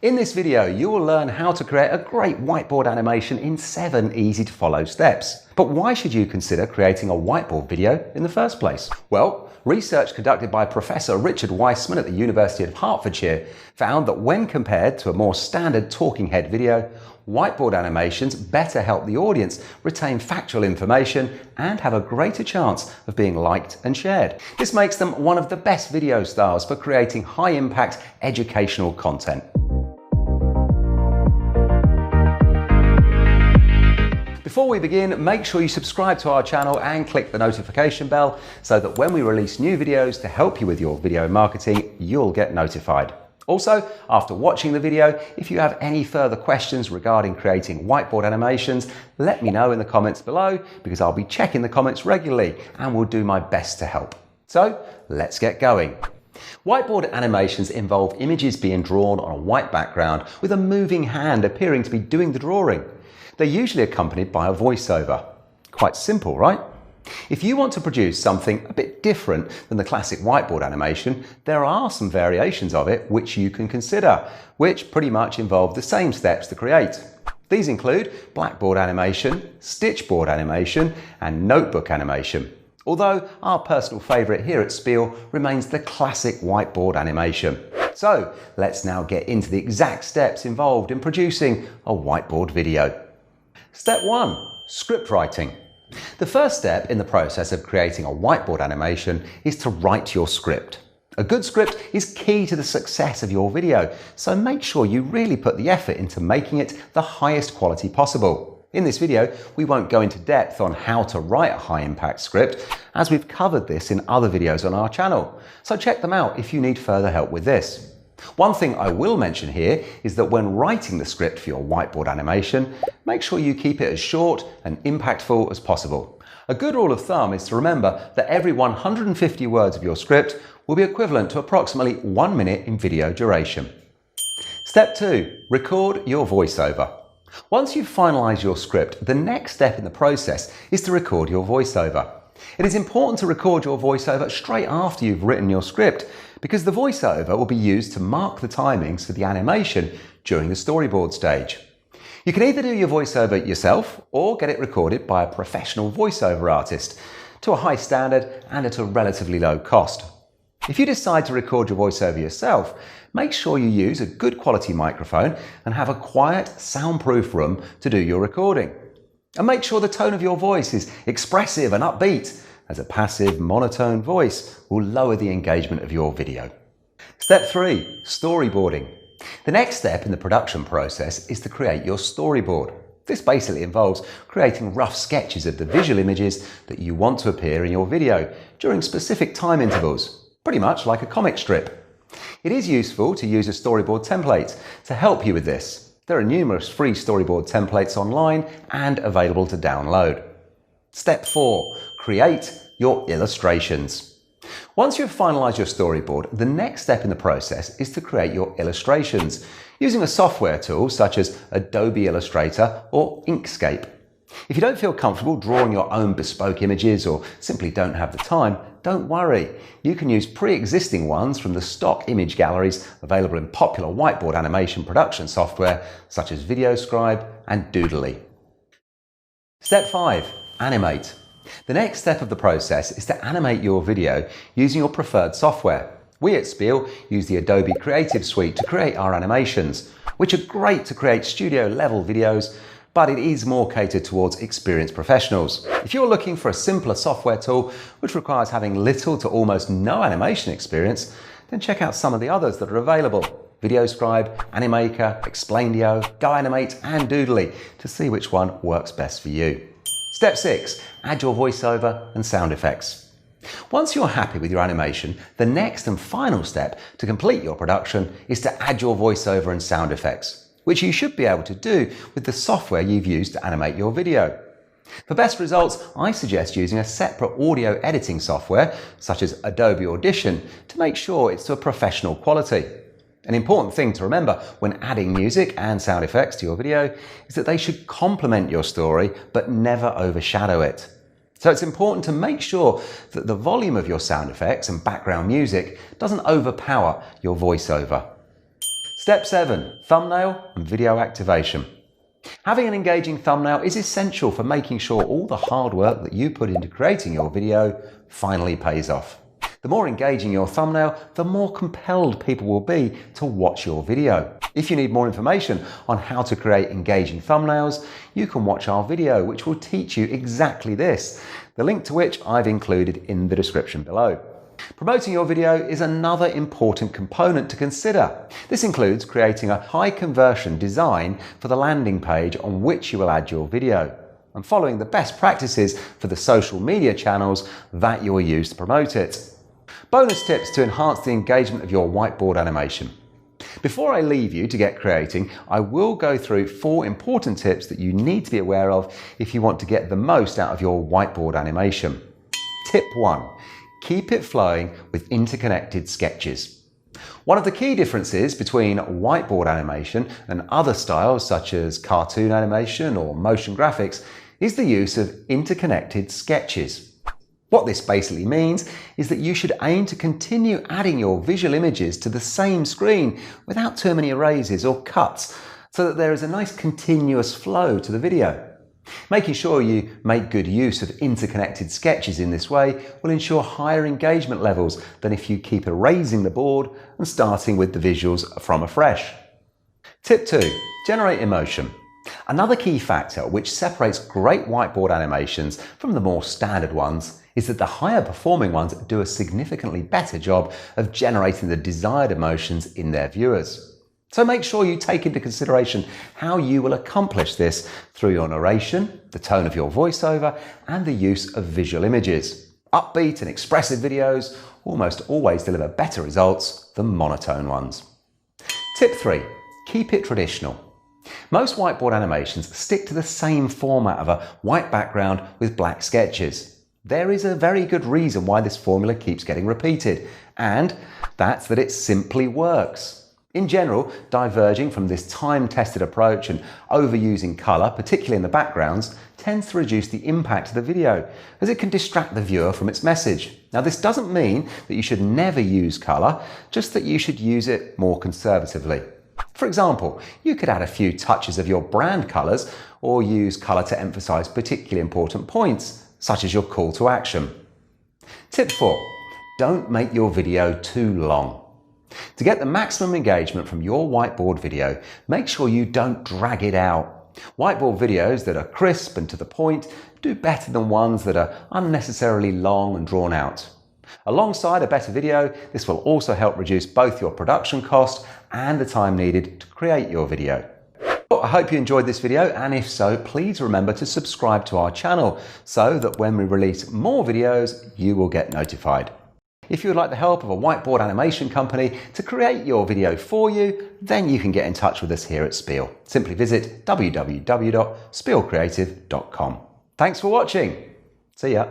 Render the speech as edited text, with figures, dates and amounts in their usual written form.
In this video, you will learn how to create a great whiteboard animation in 7 easy to follow steps. But why should you consider creating a whiteboard video in the first place? Well, research conducted by Professor Richard Weissman at the University of Hertfordshire found that when compared to a more standard talking head video, whiteboard animations better help the audience retain factual information and have a greater chance of being liked and shared. This makes them one of the best video styles for creating high-impact educational content. Before we begin, make sure you subscribe to our channel and click the notification bell so that when we release new videos to help you with your video marketing, you'll get notified. Also, after watching the video, if you have any further questions regarding creating whiteboard animations, let me know in the comments below because I'll be checking the comments regularly and will do my best to help. So, let's get going. Whiteboard animations involve images being drawn on a white background with a moving hand appearing to be doing the drawing. They're usually accompanied by a voiceover. Quite simple, right? If you want to produce something a bit different than the classic whiteboard animation, there are some variations of it which you can consider, which pretty much involve the same steps to create. These include blackboard animation, stitchboard animation, and notebook animation. Although our personal favourite here at Spiel remains the classic whiteboard animation. So let's now get into the exact steps involved in producing a whiteboard video. Step 1. Script writing. The first step in the process of creating a whiteboard animation is to write your script. A good script is key to the success of your video, so make sure you really put the effort into making it the highest quality possible. In this video, we won't go into depth on how to write a high-impact script, as we've covered this in other videos on our channel, so check them out if you need further help with this. One thing I will mention here is that when writing the script for your whiteboard animation, make sure you keep it as short and impactful as possible. A good rule of thumb is to remember that every 150 words of your script will be equivalent to approximately 1 minute in video duration. Step 2. Record your voiceover. Once you've finalised your script, the next step in the process is to record your voiceover. It is important to record your voiceover straight after you've written your script, because the voiceover will be used to mark the timings for the animation during the storyboard stage. You can either do your voiceover yourself or get it recorded by a professional voiceover artist to a high standard and at a relatively low cost. If you decide to record your voiceover yourself, make sure you use a good quality microphone and have a quiet, soundproof room to do your recording. And make sure the tone of your voice is expressive and upbeat, as a passive, monotone voice will lower the engagement of your video. Step 3. Storyboarding. The next step in the production process is to create your storyboard. This basically involves creating rough sketches of the visual images that you want to appear in your video during specific time intervals, pretty much like a comic strip. It is useful to use a storyboard template to help you with this. There are numerous free storyboard templates online and available to download. Step 4. Create your illustrations. Once you've finalised your storyboard, the next step in the process is to create your illustrations using a software tool such as Adobe Illustrator or Inkscape. If you don't feel comfortable drawing your own bespoke images or simply don't have the time, don't worry. You can use pre-existing ones from the stock image galleries available in popular whiteboard animation production software such as VideoScribe and Doodly. Step 5. Animate. The next step of the process is to animate your video using your preferred software. We at Spiel use the Adobe Creative Suite to create our animations, which are great to create studio-level videos, but it is more catered towards experienced professionals. If you're looking for a simpler software tool which requires having little to almost no animation experience, then check out some of the others that are available. VideoScribe, Animaker, Explaindio, GoAnimate and Doodly to see which one works best for you. Step 6. Add your voiceover and sound effects. Once you're happy with your animation, the next and final step to complete your production is to add your voiceover and sound effects, which you should be able to do with the software you've used to animate your video. For best results, I suggest using a separate audio editing software, such as Adobe Audition, to make sure it's to a professional quality. An important thing to remember when adding music and sound effects to your video is that they should complement your story but never overshadow it. So it's important to make sure that the volume of your sound effects and background music doesn't overpower your voiceover. Step 7. Thumbnail and video activation. Having an engaging thumbnail is essential for making sure all the hard work that you put into creating your video finally pays off. The more engaging your thumbnail, the more compelled people will be to watch your video. If you need more information on how to create engaging thumbnails, you can watch our video which will teach you exactly this, the link to which I've included in the description below. Promoting your video is another important component to consider. This includes creating a high conversion design for the landing page on which you will add your video, and following the best practices for the social media channels that you will use to promote it. Bonus tips to enhance the engagement of your whiteboard animation. Before I leave you to get creating, I will go through 4 important tips that you need to be aware of if you want to get the most out of your whiteboard animation. Tip 1. Keep it flowing with interconnected sketches. One of the key differences between whiteboard animation and other styles such as cartoon animation or motion graphics is the use of interconnected sketches. What this basically means is that you should aim to continue adding your visual images to the same screen without too many erases or cuts, so that there is a nice continuous flow to the video. Making sure you make good use of interconnected sketches in this way will ensure higher engagement levels than if you keep erasing the board and starting with the visuals from afresh. Tip 2. Generate emotion. Another key factor which separates great whiteboard animations from the more standard ones is that the higher performing ones do a significantly better job of generating the desired emotions in their viewers. So make sure you take into consideration how you will accomplish this through your narration, the tone of your voiceover, and the use of visual images. Upbeat and expressive videos almost always deliver better results than monotone ones. Tip 3. Keep it traditional. Most whiteboard animations stick to the same format of a white background with black sketches. There is a very good reason why this formula keeps getting repeated, and that's that it simply works. In general, diverging from this time-tested approach and overusing colour, particularly in the backgrounds, tends to reduce the impact of the video, as it can distract the viewer from its message. Now, this doesn't mean that you should never use colour, just that you should use it more conservatively. For example, you could add a few touches of your brand colours or use colour to emphasise particularly important points, such as your call to action. Tip 4. Don't make your video too long. To get the maximum engagement from your whiteboard video, make sure you don't drag it out. Whiteboard videos that are crisp and to the point do better than ones that are unnecessarily long and drawn out. Alongside a better video, this will also help reduce both your production cost and the time needed to create your video. I hope you enjoyed this video, and if so, please remember to subscribe to our channel so that when we release more videos, you will get notified. If you would like the help of a whiteboard animation company to create your video for you, then you can get in touch with us here at Spiel. Simply visit www.spielcreative.com. Thanks for watching. See ya.